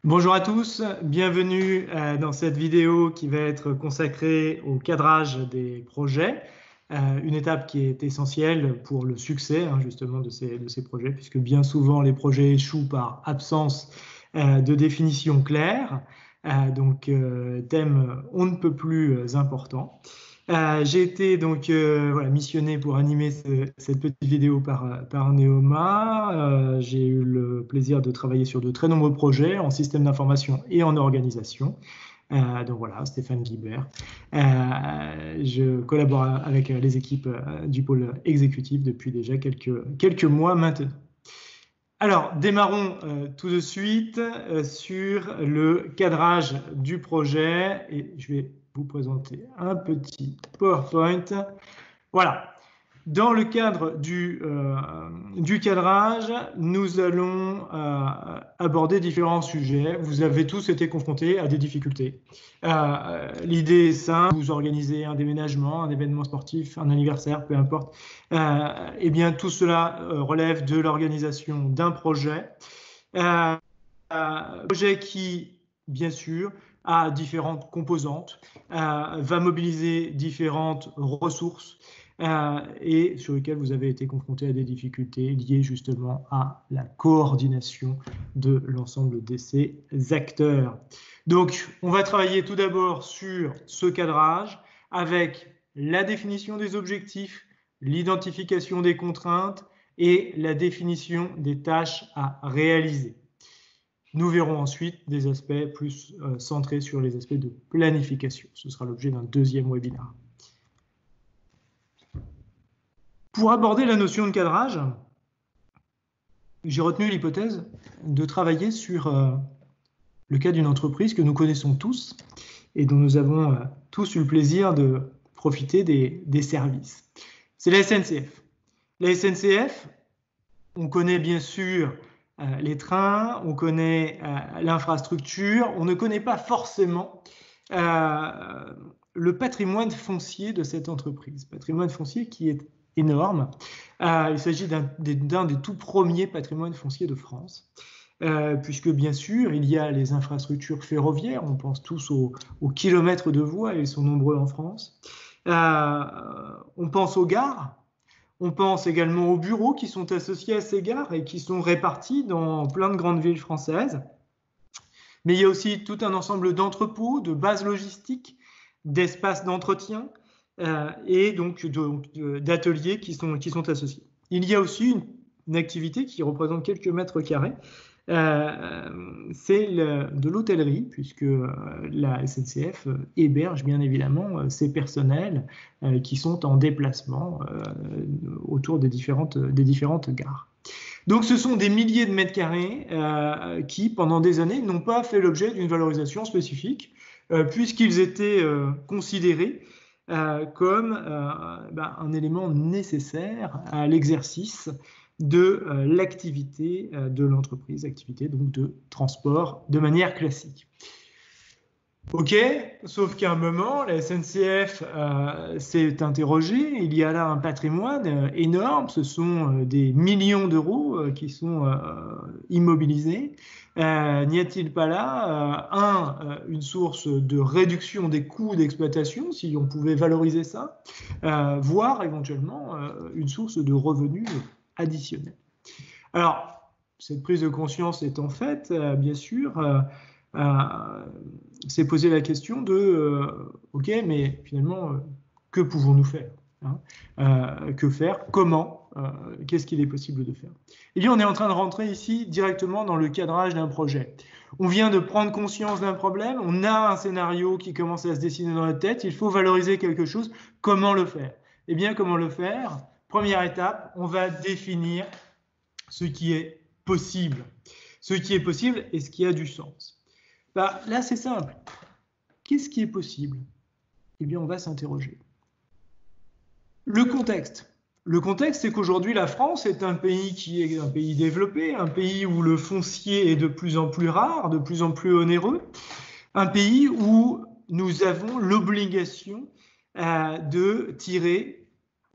Bonjour à tous, bienvenue dans cette vidéo qui va être consacrée au cadrage des projets, une étape qui est essentielle pour le succès justement de ces projets, puisque bien souvent les projets échouent par absence de définition claire, donc thème on ne peut plus important. J'ai été donc missionné pour animer cette petite vidéo par Neoma. J'ai eu le plaisir de travailler sur de très nombreux projets en système d'information et en organisation. Donc voilà, Stéphane Guibert. Je collabore avec les équipes du pôle exécutif depuis déjà quelques mois maintenant. Alors, démarrons tout de suite sur le cadrage du projet et je vais vous présenter un petit PowerPoint. Voilà. Dans le cadre du cadrage, nous allons aborder différents sujets. Vous avez tous été confrontés à des difficultés. L'idée est simple, vous organisez un déménagement, un événement sportif, un anniversaire, peu importe. Eh bien, tout cela relève de l'organisation d'un projet. Projet qui, bien sûr, a différentes composantes, va mobiliser différentes ressources, et sur lequel vous avez été confronté à des difficultés liées justement à la coordination de l'ensemble de ces acteurs. Donc, on va travailler tout d'abord sur ce cadrage avec la définition des objectifs, l'identification des contraintes et la définition des tâches à réaliser. Nous verrons ensuite des aspects plus centrés sur les aspects de planification. Ce sera l'objet d'un deuxième webinaire. Pour aborder la notion de cadrage, j'ai retenu l'hypothèse de travailler sur le cas d'une entreprise que nous connaissons tous et dont nous avons tous eu le plaisir de profiter des services. C'est la SNCF. La SNCF, on connaît bien sûr les trains, on connaît l'infrastructure, on ne connaît pas forcément le patrimoine foncier de cette entreprise. Patrimoine foncier qui est énorme. Il s'agit d'un des tout premiers patrimoines fonciers de France, puisque bien sûr, il y a les infrastructures ferroviaires, on pense tous aux kilomètres de voies, et ils sont nombreux en France. On pense aux gares, on pense également aux bureaux qui sont associés à ces gares et qui sont répartis dans plein de grandes villes françaises. Mais il y a aussi tout un ensemble d'entrepôts, de bases logistiques, d'espaces d'entretien, et donc d'ateliers qui sont associés. Il y a aussi une activité qui représente quelques mètres carrés, c'est de l'hôtellerie, puisque la SNCF héberge bien évidemment ses personnels qui sont en déplacement autour des différentes gares. Donc ce sont des milliers de mètres carrés qui, pendant des années, n'ont pas fait l'objet d'une valorisation spécifique, puisqu'ils étaient considérés comme un élément nécessaire à l'exercice de l'activité de l'entreprise, activité donc de transport de manière classique. Ok, sauf qu'à un moment, la SNCF s'est interrogée, il y a là un patrimoine énorme, ce sont des millions d'euros qui sont immobilisés. N'y a-t-il pas là, une source de réduction des coûts d'exploitation, si on pouvait valoriser ça, voire éventuellement une source de revenus additionnels. Alors, cette prise de conscience étant faite, bien sûr, c'est poser la question de ok, mais finalement, que pouvons-nous faire, que faire, comment, qu'est-ce qu'il est possible de faire. Et bien, on est en train de rentrer ici directement dans le cadrage d'un projet. On vient de prendre conscience d'un problème, on a un scénario qui commence à se dessiner dans notre tête, il faut valoriser quelque chose, comment le faire? Eh bien, comment le faire? Première étape, on va définir ce qui est possible. Ce qui est possible et ce qui a du sens. Là, c'est simple. Qu'est-ce qui est possible? Eh bien, on va s'interroger. Le contexte. Le contexte, c'est qu'aujourd'hui, la France est un pays qui est un pays développé, un pays où le foncier est de plus en plus rare, de plus en plus onéreux, un pays où nous avons l'obligation de tirer,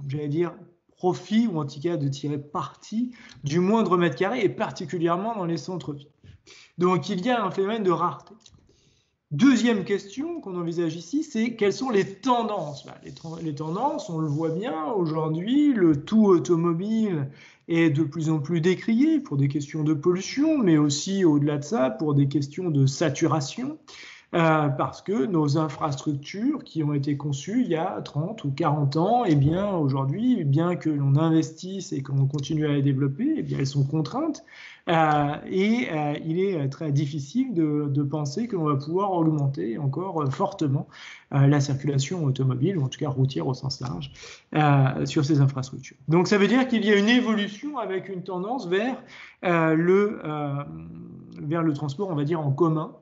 j'allais dire, profit, ou en tout cas de tirer parti du moindre mètre carré, et particulièrement dans les centres-villes. Donc, il y a un phénomène de rareté. Deuxième question qu'on envisage ici, c'est quelles sont les tendances? Les tendances, on le voit bien aujourd'hui, le tout automobile est de plus en plus décrié pour des questions de pollution, mais aussi au-delà de ça, pour des questions de saturation. Parce que nos infrastructures qui ont été conçues il y a 30 ou 40 ans, eh bien aujourd'hui, bien que l'on investisse et qu'on continue à les développer, eh bien elles sont contraintes. Il est très difficile de penser que l'on va pouvoir augmenter encore fortement la circulation automobile, ou en tout cas routière au sens large, sur ces infrastructures. Donc ça veut dire qu'il y a une évolution avec une tendance vers le transport, on va dire, en commun.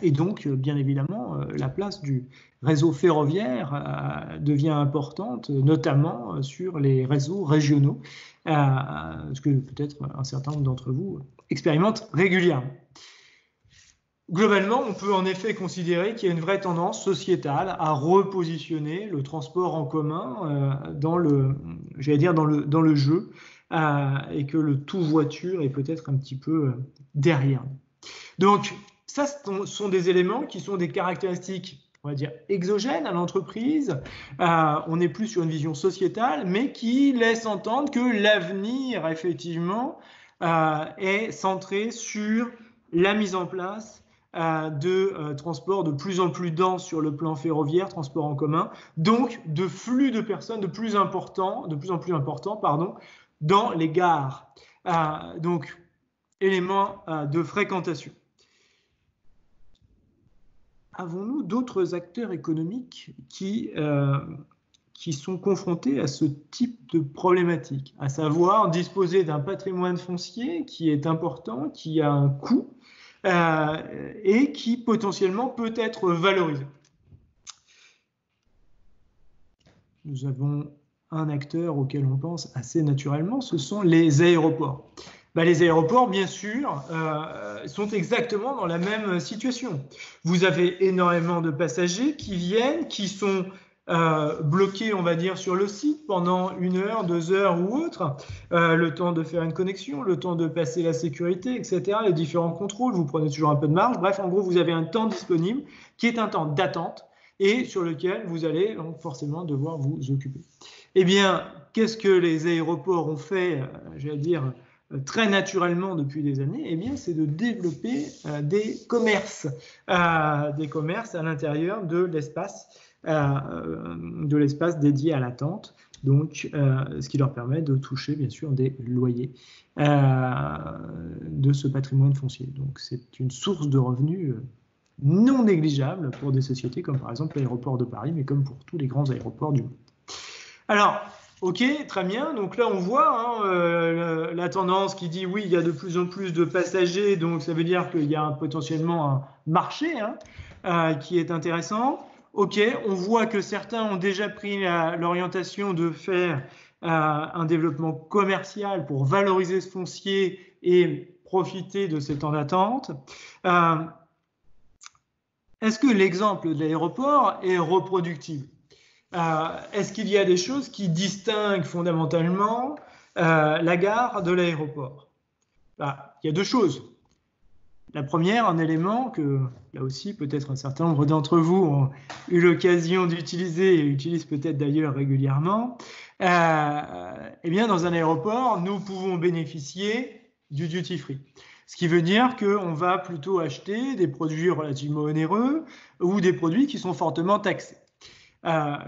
Et donc, bien évidemment, la place du réseau ferroviaire devient importante, notamment sur les réseaux régionaux, ce que peut-être un certain nombre d'entre vous expérimentent régulièrement. Globalement, on peut en effet considérer qu'il y a une vraie tendance sociétale à repositionner le transport en commun dans le jeu, et que le tout voiture est peut-être un petit peu derrière nous. Donc, ça, ce sont des éléments qui sont des caractéristiques, on va dire, exogènes à l'entreprise. On n'est plus sur une vision sociétale, mais qui laisse entendre que l'avenir, effectivement, est centré sur la mise en place de transports de plus en plus denses sur le plan ferroviaire, transport en commun, donc de flux de personnes de plus en plus importants, dans les gares. Donc, éléments de fréquentation. Avons-nous d'autres acteurs économiques qui sont confrontés à ce type de problématique, à savoir disposer d'un patrimoine foncier qui est important, qui a un coût et qui potentiellement peut être valorisé? Nous avons un acteur auquel on pense assez naturellement, ce sont les aéroports. Les aéroports, bien sûr, sont exactement dans la même situation. Vous avez énormément de passagers qui viennent, qui sont bloqués, on va dire, sur le site pendant 1 heure, 2 heures ou autre, le temps de faire une connexion, le temps de passer la sécurité, etc., les différents contrôles, vous prenez toujours un peu de marge. Bref, en gros, vous avez un temps disponible qui est un temps d'attente et sur lequel vous allez donc forcément devoir vous occuper. Eh bien, qu'est-ce que les aéroports ont fait, j'allais dire, très naturellement depuis des années? Eh bien, c'est de développer des commerces à l'intérieur de l'espace dédié à l'attente, donc ce qui leur permet de toucher bien sûr des loyers de ce patrimoine foncier. Donc c'est une source de revenus non négligeable pour des sociétés comme par exemple l'aéroport de Paris, mais comme pour tous les grands aéroports du monde. Alors, ok, très bien. Donc là, on voit la tendance qui dit oui, il y a de plus en plus de passagers, donc ça veut dire qu'il y a potentiellement un marché qui est intéressant. Ok, on voit que certains ont déjà pris l'orientation de faire un développement commercial pour valoriser ce foncier et profiter de ces temps d'attente. Est-ce que l'exemple de l'aéroport est reproductible? Est-ce qu'il y a des choses qui distinguent fondamentalement la gare de l'aéroport? Il y a 2 choses. La première, un élément que, là aussi, peut-être un certain nombre d'entre vous ont eu l'occasion d'utiliser et utilisent peut-être d'ailleurs régulièrement, eh bien, dans un aéroport, nous pouvons bénéficier du duty-free. Ce qui veut dire qu'on va plutôt acheter des produits relativement onéreux ou des produits qui sont fortement taxés.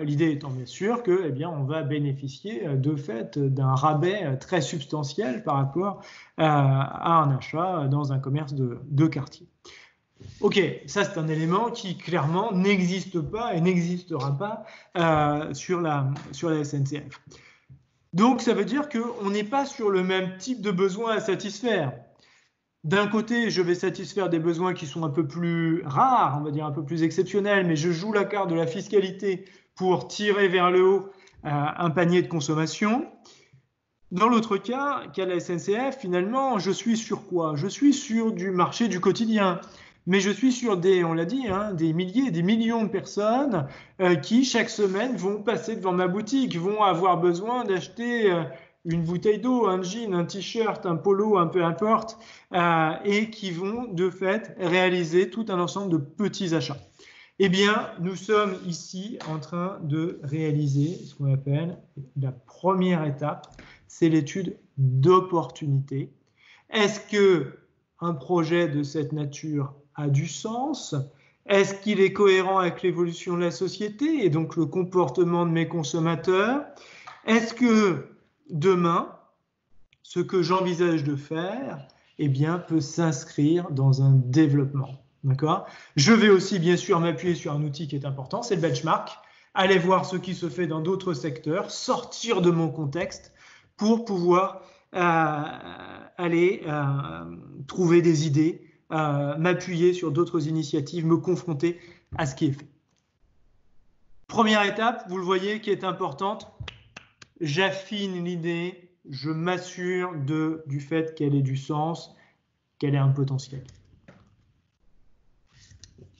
L'idée étant bien sûr que, on va bénéficier de fait d'un rabais très substantiel par rapport à un achat dans un commerce de quartier. Ok, ça c'est un élément qui clairement n'existe pas et n'existera pas sur la SNCF. Donc ça veut dire qu'on n'est pas sur le même type de besoin à satisfaire. D'un côté, je vais satisfaire des besoins qui sont un peu plus rares, on va dire un peu plus exceptionnels, mais je joue la carte de la fiscalité pour tirer vers le haut un panier de consommation. Dans l'autre cas, la SNCF, finalement, je suis sur quoi? Je suis sur du marché du quotidien, mais je suis sur on l'a dit, des milliers et des millions de personnes qui, chaque semaine, vont passer devant ma boutique, vont avoir besoin d'acheter une bouteille d'eau, un jean, un t-shirt, un polo, un peu importe, et qui vont de fait réaliser tout un ensemble de petits achats. Eh bien, nous sommes ici en train de réaliser ce qu'on appelle la première étape, c'est l'étude d'opportunité. Est-ce qu'un projet de cette nature a du sens? Est-ce qu'il est cohérent avec l'évolution de la société et donc le comportement de mes consommateurs? Est-ce que demain, ce que j'envisage de faire, eh bien, peut s'inscrire dans un développement? D'accord? Je vais aussi bien sûr m'appuyer sur un outil qui est important, c'est le benchmark. Aller voir ce qui se fait dans d'autres secteurs, sortir de mon contexte pour pouvoir aller trouver des idées, m'appuyer sur d'autres initiatives, me confronter à ce qui est fait. Première étape, vous le voyez, qui est importante, j'affine l'idée, je m'assure du fait qu'elle ait du sens, qu'elle ait un potentiel.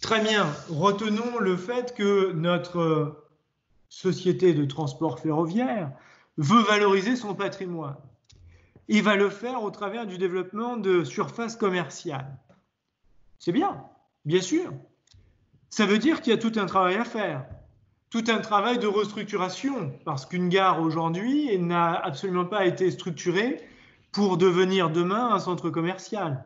Très bien, retenons le fait que notre société de transport ferroviaire veut valoriser son patrimoine. Il va le faire au travers du développement de surfaces commerciales. C'est bien sûr. Ça veut dire qu'il y a tout un travail à faire, tout un travail de restructuration, parce qu'une gare aujourd'hui n'a absolument pas été structurée pour devenir demain un centre commercial.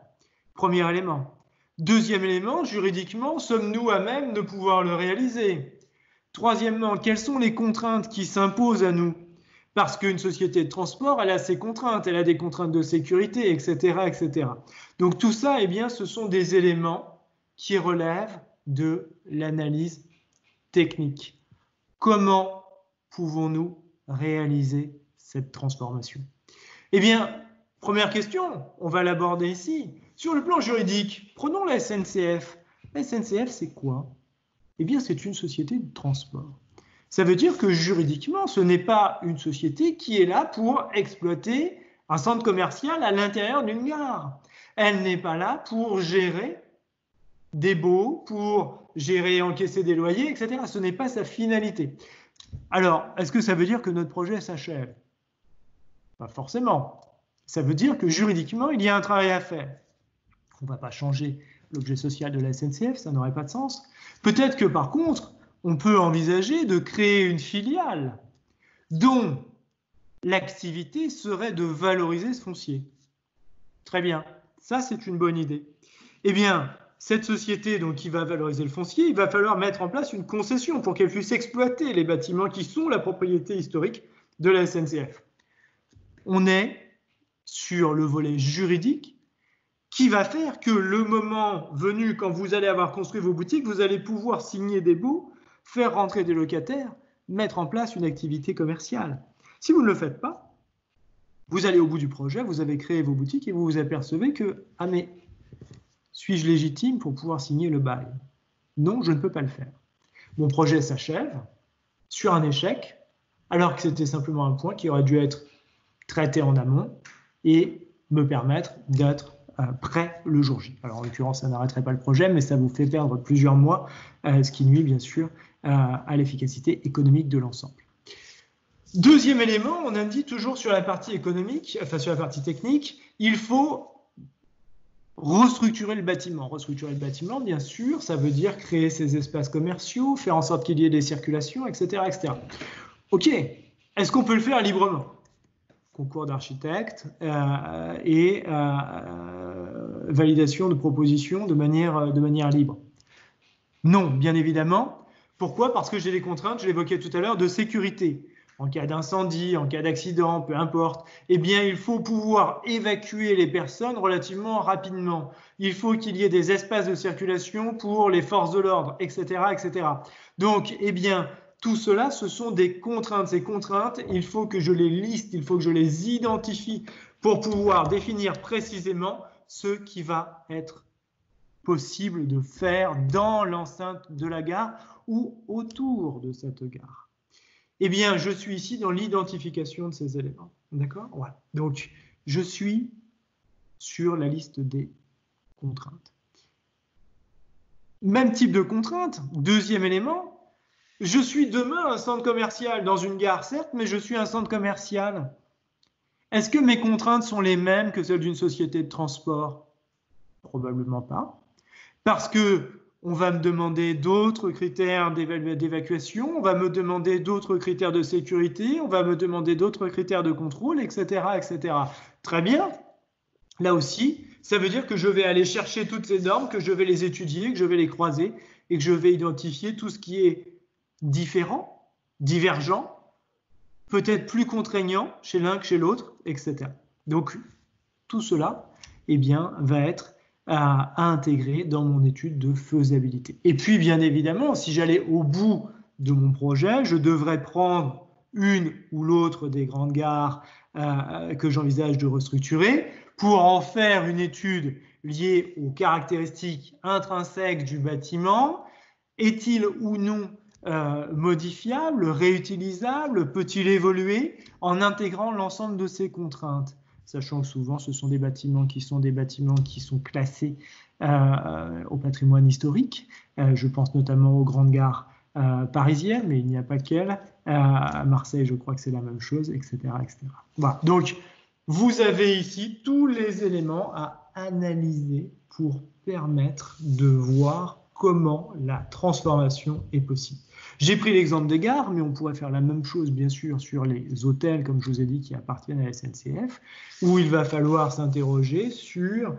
Premier élément. Deuxième élément, juridiquement, sommes-nous à même de pouvoir le réaliser? Troisièmement, quelles sont les contraintes qui s'imposent à nous? Parce qu'une société de transport, elle a ses contraintes, elle a des contraintes de sécurité, etc., etc. Donc tout ça, eh bien, ce sont des éléments qui relèvent de l'analyse technique. Comment pouvons-nous réaliser cette transformation? Eh bien, première question, on va l'aborder ici. Sur le plan juridique, prenons la SNCF. La SNCF, c'est quoi? Eh bien, c'est une société de transport. Ça veut dire que juridiquement, ce n'est pas une société qui est là pour exploiter un centre commercial à l'intérieur d'une gare. Elle n'est pas là pour gérer des baux, pour gérer et encaisser des loyers, etc. Ce n'est pas sa finalité. Alors, est-ce que ça veut dire que notre projet s'achève? Pas forcément. Ça veut dire que juridiquement, il y a un travail à faire. On ne va pas changer l'objet social de la SNCF, ça n'aurait pas de sens. Peut-être que par contre, on peut envisager de créer une filiale dont l'activité serait de valoriser ce foncier. Très bien, ça c'est une bonne idée. Eh bien, cette société donc, qui va valoriser le foncier, il va falloir mettre en place une concession pour qu'elle puisse exploiter les bâtiments qui sont la propriété historique de la SNCF. On est sur le volet juridique qui va faire que le moment venu, quand vous allez avoir construit vos boutiques, vous allez pouvoir signer des baux, faire rentrer des locataires, mettre en place une activité commerciale. Si vous ne le faites pas, vous allez au bout du projet, vous avez créé vos boutiques et vous vous apercevez que « Ah mais, suis-je légitime pour pouvoir signer le bail? Non, je ne peux pas le faire. Mon projet s'achève sur un échec, alors que c'était simplement un point qui aurait dû être traité en amont et me permettre d'être prêt le jour J. Alors en l'occurrence, ça n'arrêterait pas le projet, mais ça vous fait perdre plusieurs mois, ce qui nuit bien sûr à l'efficacité économique de l'ensemble. Deuxième élément, on a dit toujours sur la partie économique, enfin sur la partie technique, il faut restructurer le bâtiment. Restructurer le bâtiment, bien sûr, ça veut dire créer ces espaces commerciaux, faire en sorte qu'il y ait des circulations, etc., etc. Ok, est-ce qu'on peut le faire librement? Concours d'architectes et validation de propositions de manière libre. Non, bien évidemment. Pourquoi? Parce que j'ai des contraintes, je l'évoquais tout à l'heure, de sécurité. En cas d'incendie, en cas d'accident, peu importe, eh bien, il faut pouvoir évacuer les personnes relativement rapidement. Il faut qu'il y ait des espaces de circulation pour les forces de l'ordre, etc., etc. Donc, eh bien, tout cela, ce sont des contraintes. Ces contraintes, il faut que je les liste, il faut que je les identifie pour pouvoir définir précisément ce qui va être possible de faire dans l'enceinte de la gare ou autour de cette gare. Eh bien, je suis ici dans l'identification de ces éléments. D'accord? Voilà. Donc, je suis sur la liste des contraintes. Même type de contrainte. Deuxième élément, je suis demain un centre commercial dans une gare, certes, mais je suis un centre commercial. Est-ce que mes contraintes sont les mêmes que celles d'une société de transport? Probablement pas. Parce que on va me demander d'autres critères d'évacuation, on va me demander d'autres critères de sécurité, on va me demander d'autres critères de contrôle, etc., etc. Très bien. Là aussi, ça veut dire que je vais aller chercher toutes ces normes, que je vais les étudier, que je vais les croiser et que je vais identifier tout ce qui est différent, divergent, peut-être plus contraignant chez l'un que chez l'autre, etc. Donc, tout cela, eh bien, va être à intégrer dans mon étude de faisabilité. Et puis, bien évidemment, si j'allais au bout de mon projet, je devrais prendre une ou l'autre des grandes gares que j'envisage de restructurer pour en faire une étude liée aux caractéristiques intrinsèques du bâtiment. Est-il ou non modifiable, réutilisable? Peut-il évoluer en intégrant l'ensemble de ces contraintes? Sachant que souvent ce sont des bâtiments qui sont classés au patrimoine historique. Je pense notamment aux grandes gares parisiennes, mais il n'y a pas qu'elles. À Marseille, je crois que c'est la même chose, etc., etc. Voilà. Donc, vous avez ici tous les éléments à analyser pour permettre de voir comment la transformation est possible. J'ai pris l'exemple des gares, mais on pourrait faire la même chose, bien sûr, sur les hôtels, comme je vous ai dit, qui appartiennent à la SNCF, où il va falloir s'interroger sur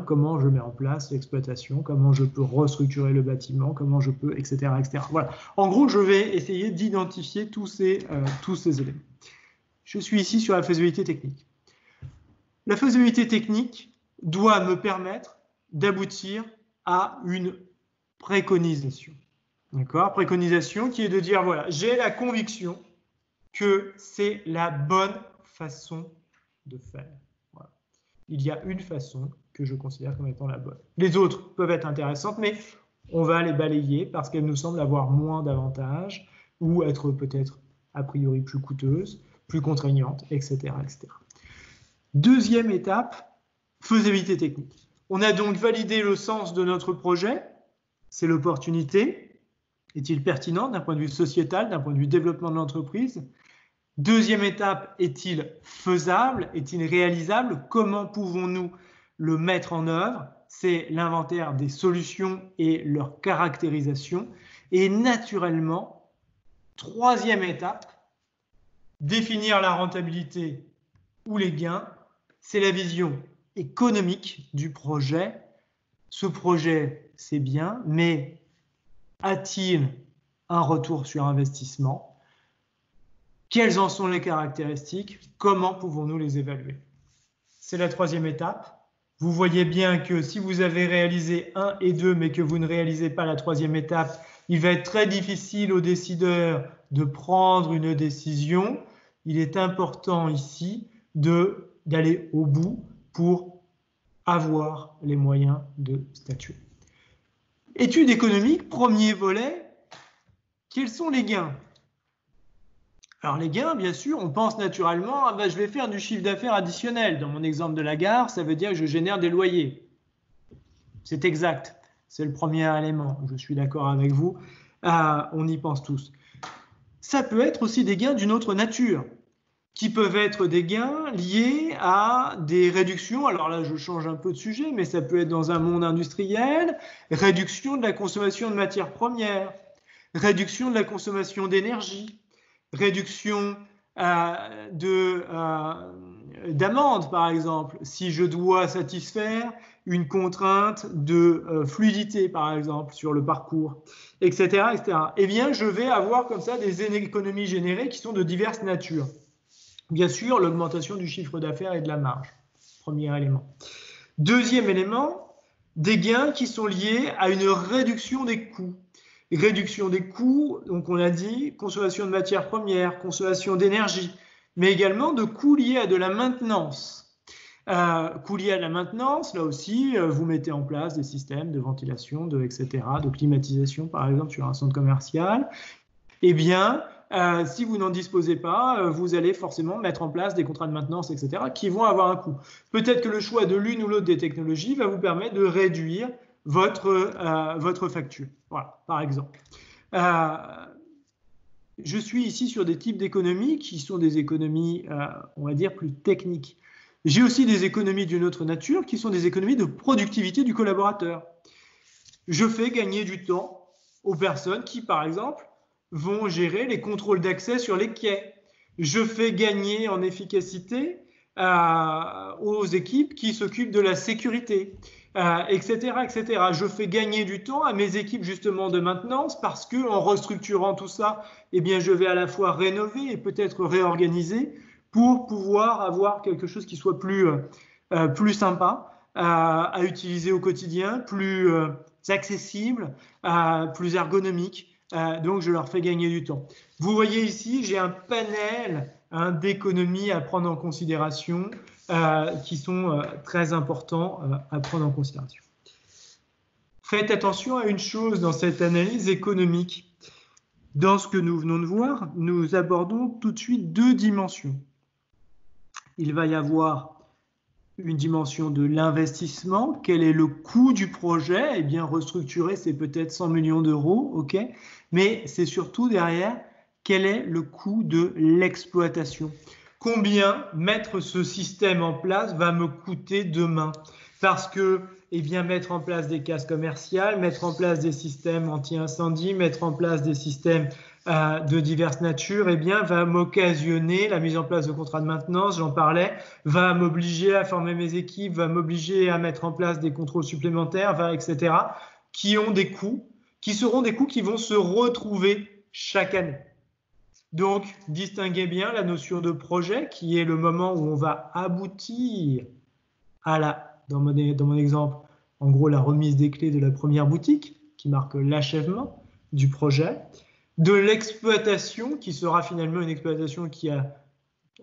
comment je mets en place l'exploitation, comment je peux restructurer le bâtiment, comment je peux, etc., etc. Voilà. En gros, je vais essayer d'identifier tous ces éléments. Je suis ici sur la faisabilité technique. La faisabilité technique doit me permettre d'aboutir à une préconisation. D'accord? Préconisation qui est de dire, voilà, j'ai la conviction que c'est la bonne façon de faire. Voilà. Il y a une façon que je considère comme étant la bonne. Les autres peuvent être intéressantes, mais on va les balayer parce qu'elles nous semblent avoir moins d'avantages ou être peut-être a priori plus coûteuses, plus contraignantes, etc., etc. Deuxième étape, faisabilité technique. On a donc validé le sens de notre projet, c'est l'opportunité. Est-il pertinent d'un point de vue sociétal, d'un point de vue développement de l'entreprise? Deuxième étape, est-il faisable? Est-il réalisable? Comment pouvons-nous le mettre en œuvre? C'est l'inventaire des solutions et leur caractérisation. Et naturellement, troisième étape, définir la rentabilité ou les gains. C'est la vision économique du projet. Ce projet, c'est bien, mais a-t-il un retour sur investissement? Quelles en sont les caractéristiques? Comment pouvons-nous les évaluer? C'est la troisième étape. Vous voyez bien que si vous avez réalisé 1 et 2, mais que vous ne réalisez pas la troisième étape, il va être très difficile aux décideurs de prendre une décision. Il est important ici d'aller au bout pour avoir les moyens de statuer. Étude économique, premier volet, quels sont les gains? Alors les gains, bien sûr, on pense naturellement, je vais faire du chiffre d'affaires additionnel. Dans mon exemple de la gare, ça veut dire que je génère des loyers. C'est exact, c'est le premier élément, je suis d'accord avec vous, on y pense tous. Ça peut être aussi des gains d'une autre nature, qui peuvent être des gains liés à des réductions, alors là je change un peu de sujet, mais ça peut être dans un monde industriel, réduction de la consommation de matières premières, réduction de la consommation d'énergie, réduction d'amende par exemple, si je dois satisfaire une contrainte de fluidité par exemple sur le parcours, etc., etc. Eh bien je vais avoir comme ça des économies générées qui sont de diverses natures. Bien sûr, l'augmentation du chiffre d'affaires et de la marge, premier élément. Deuxième élément, des gains qui sont liés à une réduction des coûts. Réduction des coûts, donc on l'a dit, consommation de matières premières, consommation d'énergie, mais également de coûts liés à de la maintenance. Coûts liés à la maintenance, là aussi, vous mettez en place des systèmes de ventilation, etc., de climatisation, par exemple, sur un centre commercial. Eh bien, si vous n'en disposez pas, vous allez forcément mettre en place des contrats de maintenance, etc., qui vont avoir un coût. Peut-être que le choix de l'une ou l'autre des technologies va vous permettre de réduire votre facture, voilà, par exemple. je suis ici sur des types d'économies qui sont des économies, on va dire, plus techniques. J'ai aussi des économies d'une autre nature qui sont des économies de productivité du collaborateur. Je fais gagner du temps aux personnes qui, par exemple, vont gérer les contrôles d'accès sur les quais. Je fais gagner en efficacité aux équipes qui s'occupent de la sécurité, etc., etc. Je fais gagner du temps à mes équipes justement de maintenance parce que en restructurant tout ça, eh bien, je vais à la fois rénover et peut-être réorganiser pour pouvoir avoir quelque chose qui soit plus sympa à utiliser au quotidien, plus accessible, plus ergonomique. Donc, je leur fais gagner du temps. Vous voyez ici, j'ai un panel d'économies à prendre en considération qui sont très importants à prendre en considération. Faites attention à une chose dans cette analyse économique. Dans ce que nous venons de voir, nous abordons tout de suite deux dimensions. Il va y avoir une dimension de l'investissement. Quel est le coût du projet? Eh bien, restructurer, c'est peut-être 100 millions d'euros, ok. Mais c'est surtout derrière, quel est le coût de l'exploitation? Combien mettre ce système en place va me coûter demain? Parce que, eh bien, mettre en place des cases commerciales, mettre en place des systèmes anti-incendie, mettre en place des systèmes de diverses natures, eh bien, va m'occasionner la mise en place de contrats de maintenance, j'en parlais, va m'obliger à former mes équipes, va m'obliger à mettre en place des contrôles supplémentaires, etc., qui ont des coûts, qui seront des coûts qui vont se retrouver chaque année. Donc, distinguez bien la notion de projet, qui est le moment où on va aboutir à dans mon exemple, en gros, la remise des clés de la première boutique, qui marque l'achèvement du projet, de l'exploitation, qui sera finalement une exploitation qui a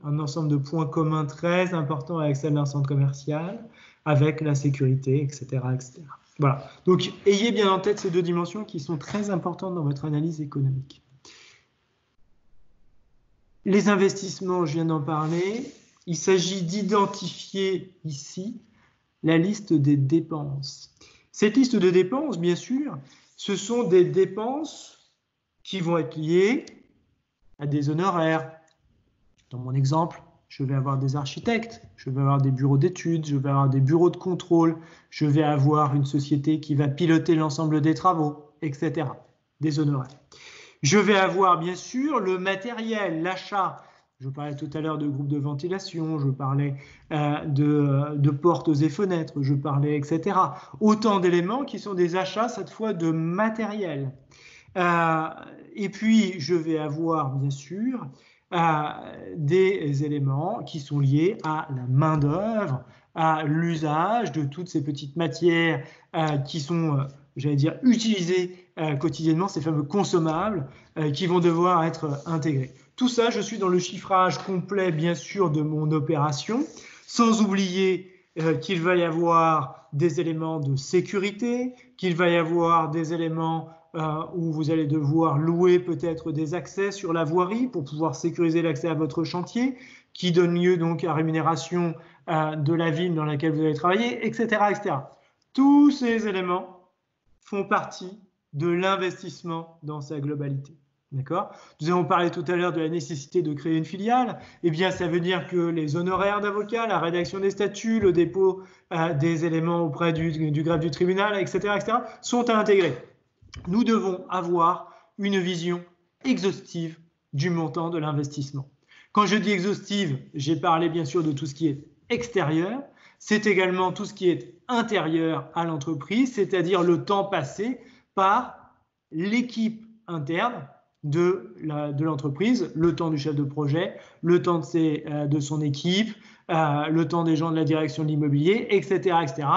un ensemble de points communs très importants avec celle d'un centre commercial, avec la sécurité, etc., etc. Voilà. Donc, ayez bien en tête ces deux dimensions qui sont très importantes dans votre analyse économique. Les investissements, je viens d'en parler. Il s'agit d'identifier ici la liste des dépenses. Cette liste de dépenses, bien sûr, ce sont des dépenses qui vont être liées à des honoraires. Dans mon exemple, je vais avoir des architectes, je vais avoir des bureaux d'études, je vais avoir des bureaux de contrôle, je vais avoir une société qui va piloter l'ensemble des travaux, etc. Des honoraires. Je vais avoir bien sûr le matériel, l'achat. Je parlais tout à l'heure de groupes de ventilation, je parlais de portes et fenêtres, je parlais, etc. Autant d'éléments qui sont des achats, cette fois, de matériel. Et puis, je vais avoir, bien sûr, des éléments qui sont liés à la main-d'œuvre, à l'usage de toutes ces petites matières qui sont, j'allais dire, utilisées quotidiennement, ces fameux consommables qui vont devoir être intégrés. Tout ça, je suis dans le chiffrage complet, bien sûr, de mon opération, sans oublier qu'il va y avoir des éléments de sécurité, qu'il va y avoir des éléments où vous allez devoir louer peut-être des accès sur la voirie pour pouvoir sécuriser l'accès à votre chantier, qui donne lieu donc à rémunération de la ville dans laquelle vous allez travailler, etc., etc. Tous ces éléments font partie de l'investissement dans sa globalité. D'accord ? Nous avons parlé tout à l'heure de la nécessité de créer une filiale. Eh bien, ça veut dire que les honoraires d'avocat, la rédaction des statuts, le dépôt des éléments auprès du greffe du tribunal, etc., sont à intégrer. Nous devons avoir une vision exhaustive du montant de l'investissement. Quand je dis exhaustive, j'ai parlé bien sûr de tout ce qui est extérieur. C'est également tout ce qui est intérieur à l'entreprise, c'est-à-dire le temps passé par l'équipe interne de l'entreprise, le temps du chef de projet, le temps de son équipe, le temps des gens de la direction de l'immobilier, etc., etc.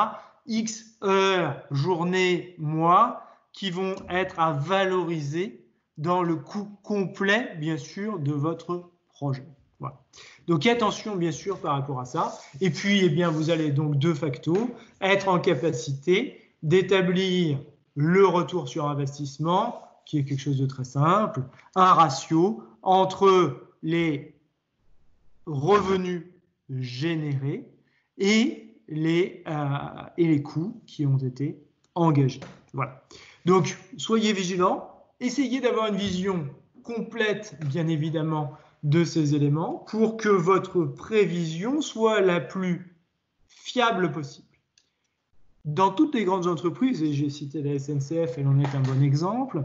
X heures, journées, mois qui vont être à valoriser dans le coût complet, bien sûr, de votre projet. Voilà. Donc, attention, bien sûr, par rapport à ça. Et puis, eh bien, vous allez donc de facto être en capacité d'établir le retour sur investissement, qui est quelque chose de très simple, un ratio entre les revenus générés et les coûts qui ont été engagés. Voilà. Donc, soyez vigilants, essayez d'avoir une vision complète, bien évidemment, de ces éléments pour que votre prévision soit la plus fiable possible. Dans toutes les grandes entreprises, et j'ai cité la SNCF, elle en est un bon exemple,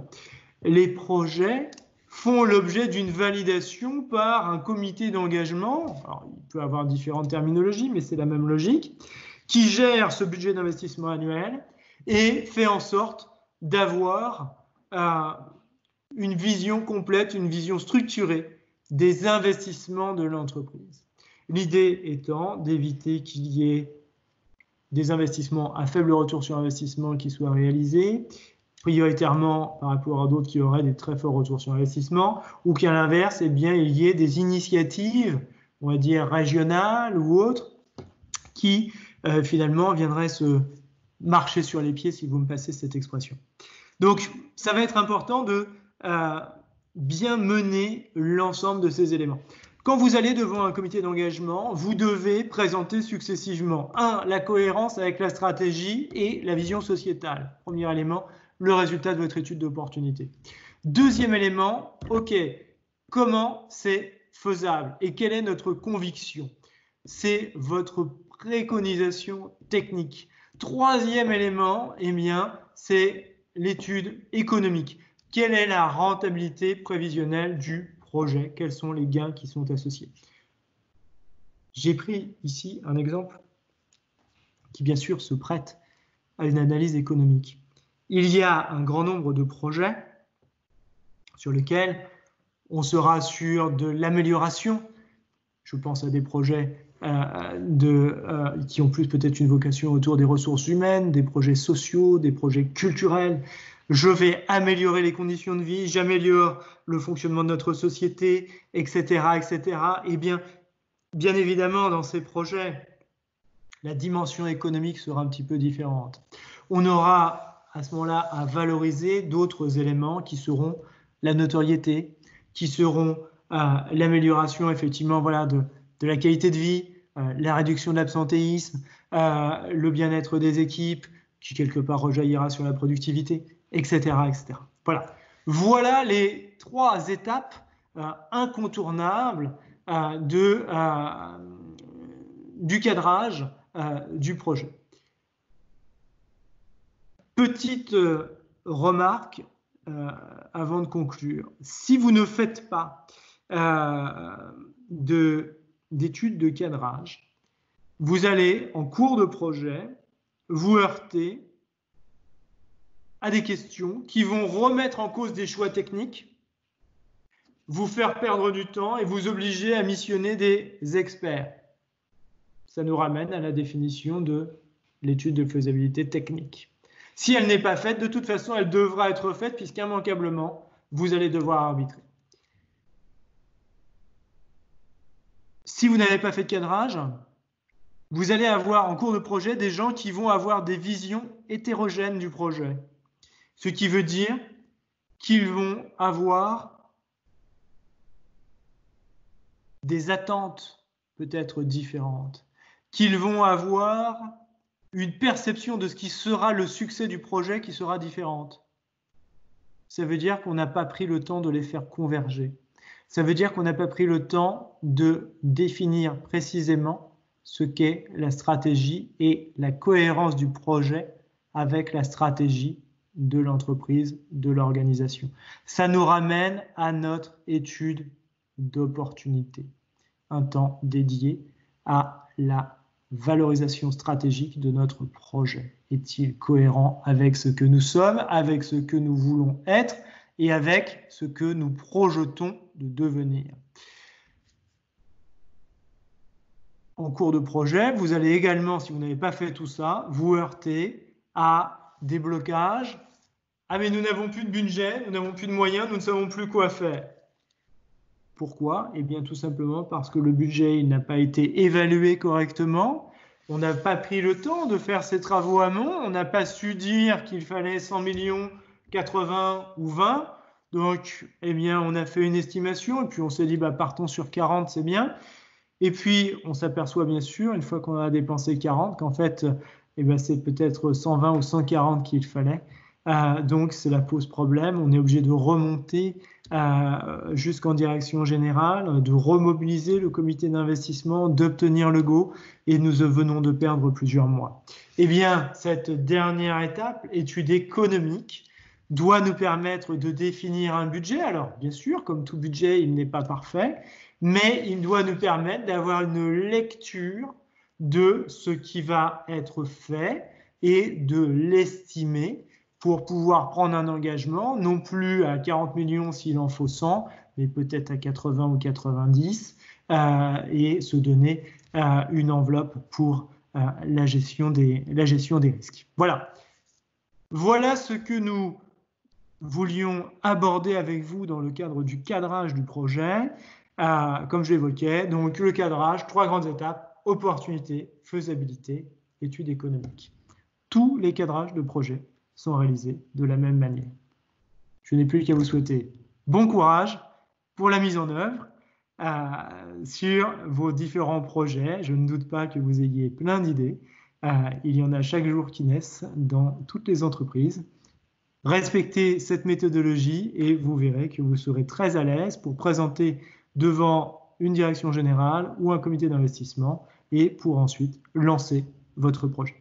les projets font l'objet d'une validation par un comité d'engagement. Alors, il peut y avoir différentes terminologies, mais c'est la même logique, qui gère ce budget d'investissement annuel et fait en sorte d'avoir une vision complète, une vision structurée des investissements de l'entreprise. L'idée étant d'éviter qu'il y ait des investissements à faible retour sur investissement qui soient réalisés, prioritairement par rapport à d'autres qui auraient des très forts retours sur investissement, ou qu'à l'inverse, eh bien, il y ait des initiatives, on va dire régionales ou autres, qui finalement viendraient se marcher sur les pieds, si vous me passez cette expression. Donc, ça va être important de bien mener l'ensemble de ces éléments. Quand vous allez devant un comité d'engagement, vous devez présenter successivement, la cohérence avec la stratégie et la vision sociétale. Premier élément, le résultat de votre étude d'opportunité. Deuxième élément, OK, comment c'est faisable et quelle est notre conviction? C'est votre préconisation technique. Troisième élément, eh bien, c'est l'étude économique. Quelle est la rentabilité prévisionnelle du projet? Quels sont les gains qui sont associés? J'ai pris ici un exemple qui, bien sûr, se prête à une analyse économique. Il y a un grand nombre de projets sur lesquels on sera sur de l'amélioration. Je pense à des projets qui ont plus peut-être une vocation autour des ressources humaines, des projets sociaux, des projets culturels. Je vais améliorer les conditions de vie, j'améliore le fonctionnement de notre société, etc., etc. Et bien évidemment, dans ces projets, la dimension économique sera un petit peu différente. On aura à ce moment-là à valoriser d'autres éléments qui seront la notoriété, qui seront l'amélioration effectivement voilà, de la qualité de vie, la réduction de l'absentéisme, le bien-être des équipes, qui quelque part rejaillira sur la productivité, etc. etc. Voilà les 3 étapes incontournables du cadrage du projet. Petite remarque avant de conclure. Si vous ne faites pas d'études de cadrage, vous allez, en cours de projet, vous heurter à des questions qui vont remettre en cause des choix techniques, vous faire perdre du temps et vous obliger à missionner des experts. Ça nous ramène à la définition de l'étude de faisabilité technique. Si elle n'est pas faite, de toute façon, elle devra être faite puisqu'immanquablement, vous allez devoir arbitrer. Si vous n'avez pas fait de cadrage, vous allez avoir en cours de projet des gens qui vont avoir des visions hétérogènes du projet. Ce qui veut dire qu'ils vont avoir des attentes peut-être différentes, qu'ils vont avoir une perception de ce qui sera le succès du projet qui sera différente. Ça veut dire qu'on n'a pas pris le temps de les faire converger. Ça veut dire qu'on n'a pas pris le temps de définir précisément ce qu'est la stratégie et la cohérence du projet avec la stratégie de l'entreprise, de l'organisation. Ça nous ramène à notre étude d'opportunité, un temps dédié à la valorisation stratégique de notre projet. Est-il cohérent avec ce que nous sommes, avec ce que nous voulons être et avec ce que nous projetons de devenir? En cours de projet, vous allez également, si vous n'avez pas fait tout ça, vous heurter à des blocages. Ah mais nous n'avons plus de budget, nous n'avons plus de moyens, nous ne savons plus quoi faire. Pourquoi? Eh bien tout simplement parce que le budget il n'a pas été évalué correctement, on n'a pas pris le temps de faire ces travaux amont, on n'a pas su dire qu'il fallait 100 millions, 80 ou 20, donc eh bien on a fait une estimation et puis on s'est dit partons sur 40, c'est bien. Et puis on s'aperçoit bien sûr, une fois qu'on a dépensé 40, qu'en fait c'est peut-être 120 ou 140 qu'il fallait. Donc cela pose problème, on est obligé de remonter jusqu'en direction générale, de remobiliser le comité d'investissement, d'obtenir le go, et nous venons de perdre plusieurs mois. Eh bien, cette dernière étape, étude économique, doit nous permettre de définir un budget. Alors, bien sûr, comme tout budget, il n'est pas parfait, mais il doit nous permettre d'avoir une lecture de ce qui va être fait et de l'estimer pour pouvoir prendre un engagement, non plus à 40 millions s'il en faut 100, mais peut-être à 80 ou 90, et se donner une enveloppe pour la gestion des risques. Voilà. Voilà ce que nous voulions aborder avec vous dans le cadre du cadrage du projet. Comme je l'évoquais, donc le cadrage, 3 grandes étapes: opportunité, faisabilité, étude économique. Tous les cadrages de projet sont réalisés de la même manière. Je n'ai plus qu'à vous souhaiter bon courage pour la mise en œuvre sur vos différents projets. Je ne doute pas que vous ayez plein d'idées. Il y en a chaque jour qui naissent dans toutes les entreprises. Respectez cette méthodologie et vous verrez que vous serez très à l'aise pour présenter devant une direction générale ou un comité d'investissement et pour ensuite lancer votre projet.